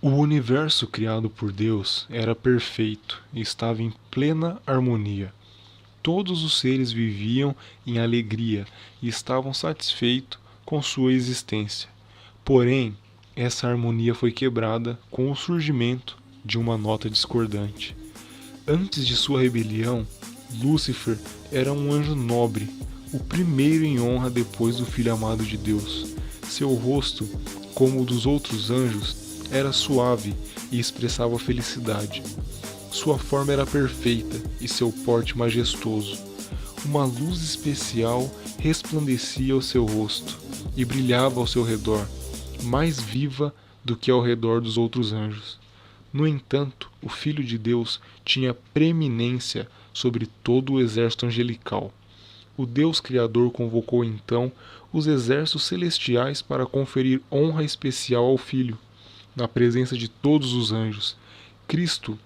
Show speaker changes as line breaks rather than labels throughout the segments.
O universo criado por Deus era perfeito e estava em plena harmonia. Todos os seres viviam em alegria e estavam satisfeitos com sua existência. Porém, essa harmonia foi quebrada com o surgimento de uma nota discordante. Antes de sua rebelião, Lúcifer era um anjo nobre, o primeiro em honra depois do Filho amado de Deus. Seu rosto, como o dos outros anjos, era suave e expressava felicidade. Sua forma era perfeita e seu porte majestoso. Uma luz especial resplandecia ao seu rosto e brilhava ao seu redor, mais viva do que ao redor dos outros anjos. No entanto, o Filho de Deus tinha preeminência sobre todo o exército angelical. O Deus Criador convocou então os exércitos celestiais para conferir honra especial ao Filho, na presença de todos os anjos. Cristo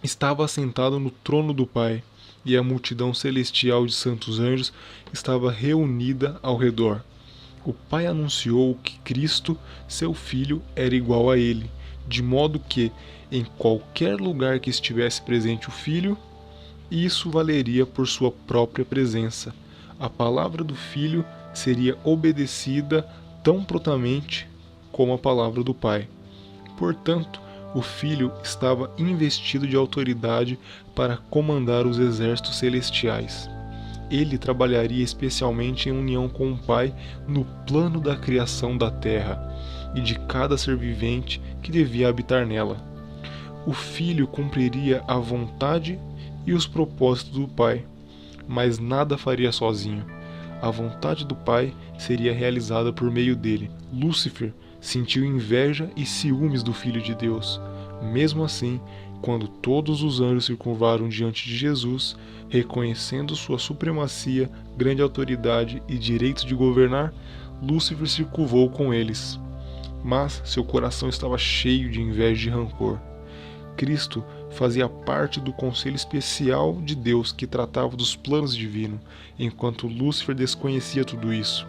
estava assentado no trono do Pai, e a multidão celestial de santos anjos estava reunida ao redor. O Pai anunciou que Cristo, seu Filho, era igual a ele, de modo que, em qualquer lugar que estivesse presente o Filho, isso valeria por sua própria presença. A palavra do Filho seria obedecida tão prontamente como a palavra do Pai. Portanto, o Filho estava investido de autoridade para comandar os exércitos celestiais. Ele trabalharia especialmente em união com o Pai no plano da criação da terra e de cada ser vivente que devia habitar nela. O Filho cumpriria a vontade e os propósitos do Pai, mas nada faria sozinho. A vontade do Pai seria realizada por meio dele. Lúcifer sentiu inveja e ciúmes do Filho de Deus. Mesmo assim, quando todos os anjos se curvaram diante de Jesus, reconhecendo sua supremacia, grande autoridade e direito de governar, Lúcifer se curvou com eles. Mas seu coração estava cheio de inveja e de rancor. Cristo fazia parte do conselho especial de Deus que tratava dos planos divinos, enquanto Lúcifer desconhecia tudo isso.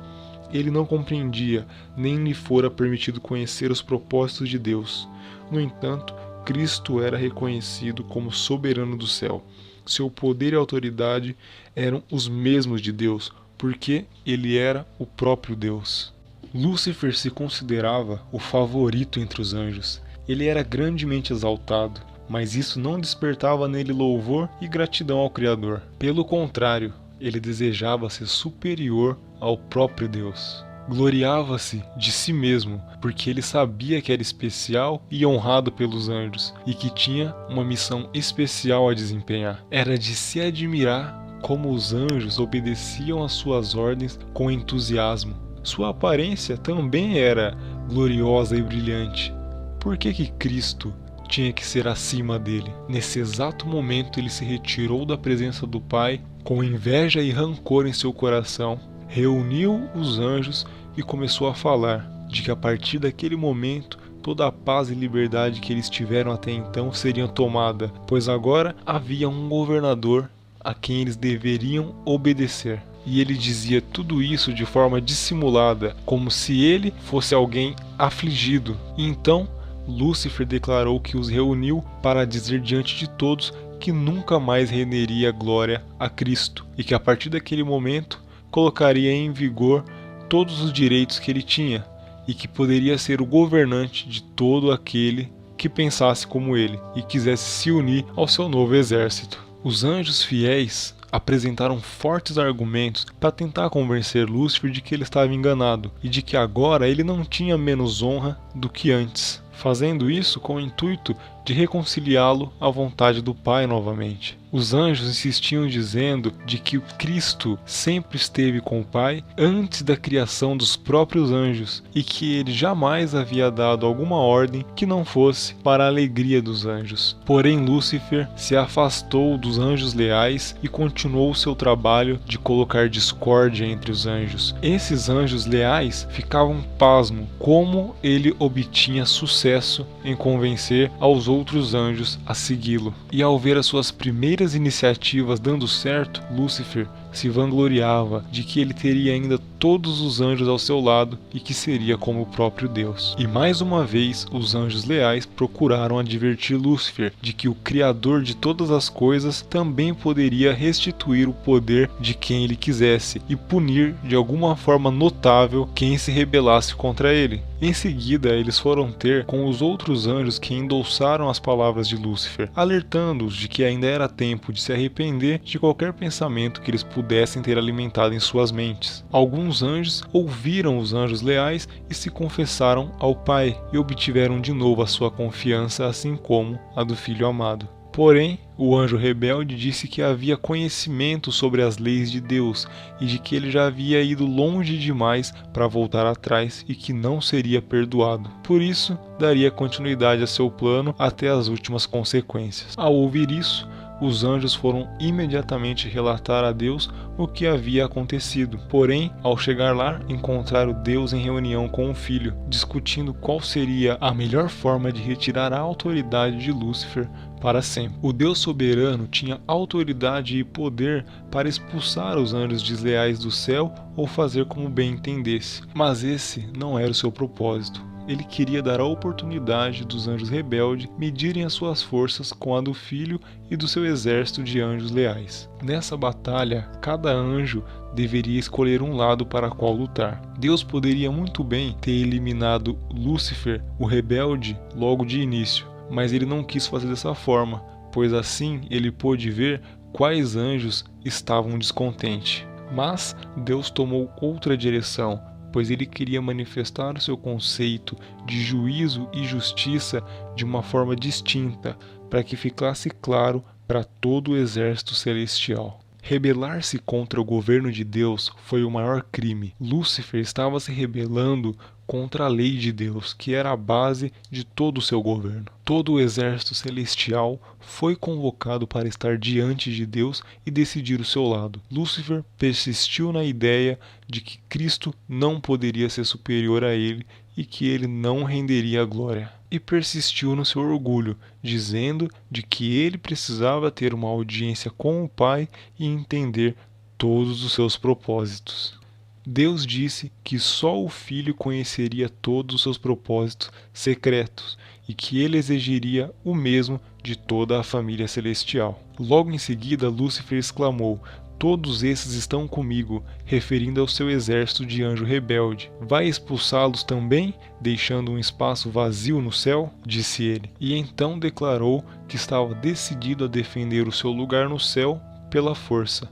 Ele não compreendia, nem lhe fora permitido conhecer os propósitos de Deus. No entanto, Cristo era reconhecido como soberano do céu. Seu poder e autoridade eram os mesmos de Deus, porque ele era o próprio Deus. Lúcifer se considerava o favorito entre os anjos. Ele era grandemente exaltado, mas isso não despertava nele louvor e gratidão ao Criador. Pelo contrário, ele desejava ser superior ao próprio Deus. Gloriava-se de si mesmo, porque ele sabia que era especial e honrado pelos anjos, e que tinha uma missão especial a desempenhar. Era de se admirar como os anjos obedeciam às suas ordens com entusiasmo. Sua aparência também era gloriosa e brilhante. Por que Cristo tinha que ser acima dele? Nesse exato momento ele se retirou da presença do Pai, com inveja e rancor em seu coração, reuniu os anjos e começou a falar de que a partir daquele momento toda a paz e liberdade que eles tiveram até então seriam tomada, pois agora havia um governador a quem eles deveriam obedecer. E ele dizia tudo isso de forma dissimulada, como se ele fosse alguém afligido. E então Lúcifer declarou que os reuniu para dizer diante de todos que nunca mais renderia glória a Cristo, e que a partir daquele momento colocaria em vigor todos os direitos que ele tinha, e que poderia ser o governante de todo aquele que pensasse como ele e quisesse se unir ao seu novo exército. Os anjos fiéis apresentaram fortes argumentos para tentar convencer Lúcifer de que ele estava enganado e de que agora ele não tinha menos honra do que antes, fazendo isso com o intuito de reconciliá-lo à vontade do Pai novamente. Os anjos insistiam dizendo de que o Cristo sempre esteve com o Pai antes da criação dos próprios anjos e que ele jamais havia dado alguma ordem que não fosse para a alegria dos anjos. Porém, Lúcifer se afastou dos anjos leais e continuou seu trabalho de colocar discórdia entre os anjos. Esses anjos leais ficavam pasmos como ele obtinha sucesso em convencer aos outros anjos a segui-lo. E ao ver as suas primeiras iniciativas dando certo, Lúcifer se vangloriava de que ele teria ainda todos os anjos ao seu lado e que seria como o próprio Deus. E mais uma vez, os anjos leais procuraram advertir Lúcifer de que o Criador de todas as coisas também poderia restituir o poder de quem ele quisesse e punir de alguma forma notável quem se rebelasse contra ele. Em seguida, eles foram ter com os outros anjos que endossaram as palavras de Lúcifer, alertando-os de que ainda era tempo de se arrepender de qualquer pensamento que eles pudessem ter alimentado em suas mentes. Alguns anjos ouviram os anjos leais e se confessaram ao Pai e obtiveram de novo a sua confiança, assim como a do Filho amado. Porém, o anjo rebelde disse que havia conhecimento sobre as leis de Deus e de que ele já havia ido longe demais para voltar atrás e que não seria perdoado. Por isso, daria continuidade a seu plano até as últimas consequências. Ao ouvir isso, os anjos foram imediatamente relatar a Deus o que havia acontecido. Porém, ao chegar lá, encontraram Deus em reunião com o Filho, discutindo qual seria a melhor forma de retirar a autoridade de Lúcifer para sempre. O Deus soberano tinha autoridade e poder para expulsar os anjos desleais do céu ou fazer como bem entendesse, mas esse não era o seu propósito. Ele queria dar a oportunidade dos anjos rebeldes medirem as suas forças com a do Filho e do seu exército de anjos leais. Nessa batalha, cada anjo deveria escolher um lado para qual lutar. Deus poderia muito bem ter eliminado Lúcifer, o rebelde, logo de início, mas ele não quis fazer dessa forma, pois assim ele pôde ver quais anjos estavam descontentes. Mas Deus tomou outra direção, pois ele queria manifestar o seu conceito de juízo e justiça de uma forma distinta, para que ficasse claro para todo o exército celestial. Rebelar-se contra o governo de Deus foi o maior crime. Lúcifer estava se rebelando contra a lei de Deus, que era a base de todo o seu governo. Todo o exército celestial foi convocado para estar diante de Deus e decidir o seu lado. Lúcifer persistiu na ideia de que Cristo não poderia ser superior a ele e que ele não renderia a glória. E persistiu no seu orgulho, dizendo de que ele precisava ter uma audiência com o Pai e entender todos os seus propósitos. Deus disse que só o Filho conheceria todos os seus propósitos secretos e que ele exigiria o mesmo de toda a família celestial. Logo em seguida, Lúcifer exclamou: "Todos esses estão comigo", referindo ao seu exército de anjo rebelde. "Vai expulsá-los também, deixando um espaço vazio no céu?", disse ele. E então declarou que estava decidido a defender o seu lugar no céu pela força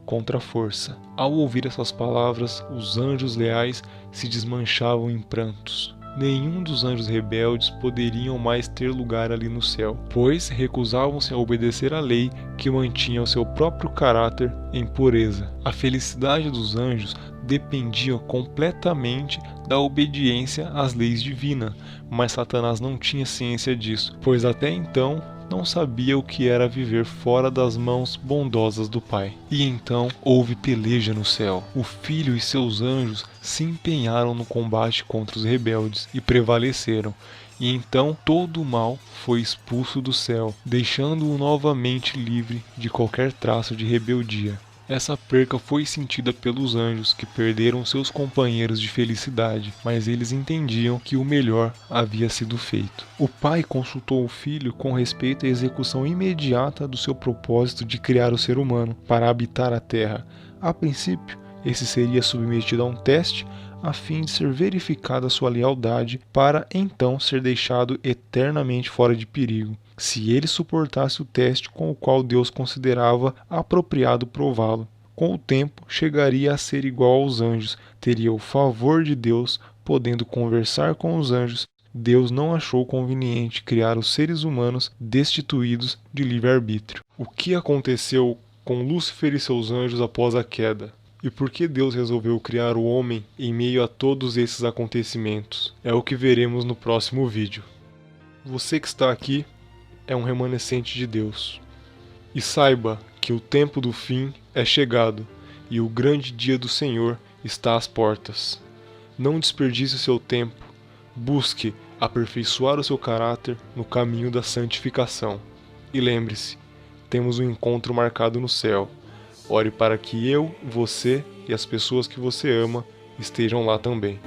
contra força. Ao ouvir essas palavras, os anjos leais se desmanchavam em prantos. Nenhum dos anjos rebeldes poderiam mais ter lugar ali no céu, pois recusavam-se a obedecer à lei que mantinha o seu próprio caráter em pureza. A felicidade dos anjos dependia completamente da obediência às leis divinas, mas Satanás não tinha ciência disso, pois até então não sabia o que era viver fora das mãos bondosas do Pai. E então houve peleja no céu. O Filho e seus anjos se empenharam no combate contra os rebeldes e prevaleceram. E então todo o mal foi expulso do céu, deixando-o novamente livre de qualquer traço de rebeldia. Essa perca foi sentida pelos anjos, que perderam seus companheiros de felicidade, mas eles entendiam que o melhor havia sido feito. O Pai consultou o Filho com respeito à execução imediata do seu propósito de criar o ser humano para habitar a Terra. A princípio, esse seria submetido a um teste a fim de ser verificada sua lealdade, para então ser deixado eternamente fora de perigo, se ele suportasse o teste com o qual Deus considerava apropriado prová-lo. Com o tempo, chegaria a ser igual aos anjos, teria o favor de Deus, podendo conversar com os anjos. Deus não achou conveniente criar os seres humanos destituídos de livre-arbítrio. O que aconteceu com Lúcifer e seus anjos após a queda? E por que Deus resolveu criar o homem em meio a todos esses acontecimentos? É o que veremos no próximo vídeo. Você que está aqui é um remanescente de Deus. E saiba que o tempo do fim é chegado e o grande dia do Senhor está às portas. Não desperdice o seu tempo, busque aperfeiçoar o seu caráter no caminho da santificação. E lembre-se, temos um encontro marcado no céu. Ore para que eu, você e as pessoas que você ama estejam lá também.